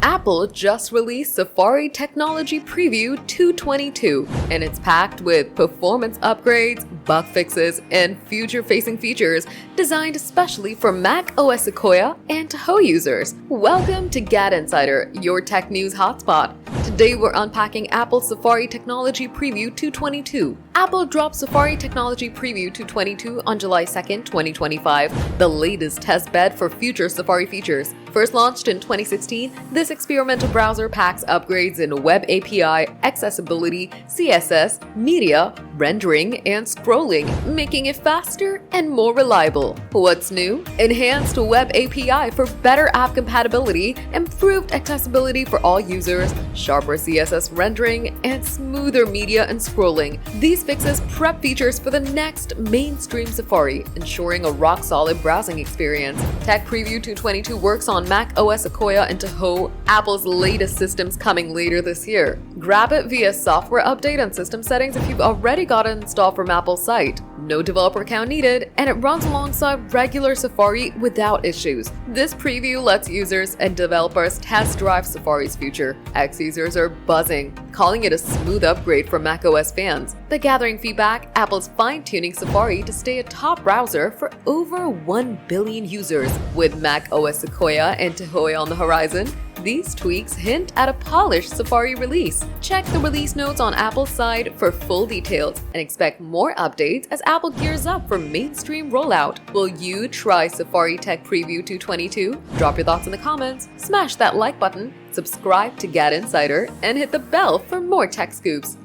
Apple just released Safari Technology Preview 222, and it's packed with performance upgrades, bug fixes, and future-facing features designed especially for macOS Sequoia and Tahoe users. Welcome to GadInsider, your tech news hotspot. Today we're unpacking Apple's Safari Technology Preview 222. Apple dropped Safari Technology Preview 222 on July 2nd, 2025, the latest test bed for future Safari features. First launched in 2016, this experimental browser packs upgrades in Web API, accessibility, CSS, media, rendering, and scrolling, making it faster and more reliable. What's new? Enhanced Web API for better app compatibility, improved accessibility for all users, sharper CSS rendering, and smoother media and scrolling. These fixes prep features for the next mainstream Safari, ensuring a rock-solid browsing experience. Tech Preview 222 works on macOS Sequoia and Tahoe, Apple's latest systems coming later this year. Grab it via software update and system settings if you've already got it installed from Apple's site. No developer account needed, and it runs alongside regular Safari without issues. This preview lets users and developers test drive Safari's future. X-users are buzzing, calling it a smooth upgrade for macOS fans. But gathering feedback, Apple's fine-tuning Safari to stay a top browser for over 1 billion users. With macOS Sequoia and Tahoe on the horizon, these tweaks hint at a polished Safari release. Check the release notes on Apple's side for full details and expect more updates as Apple gears up for mainstream rollout. Will you try Safari Tech Preview 222? Drop your thoughts in the comments, smash that like button, subscribe to GadInsider, and hit the bell for more tech scoops.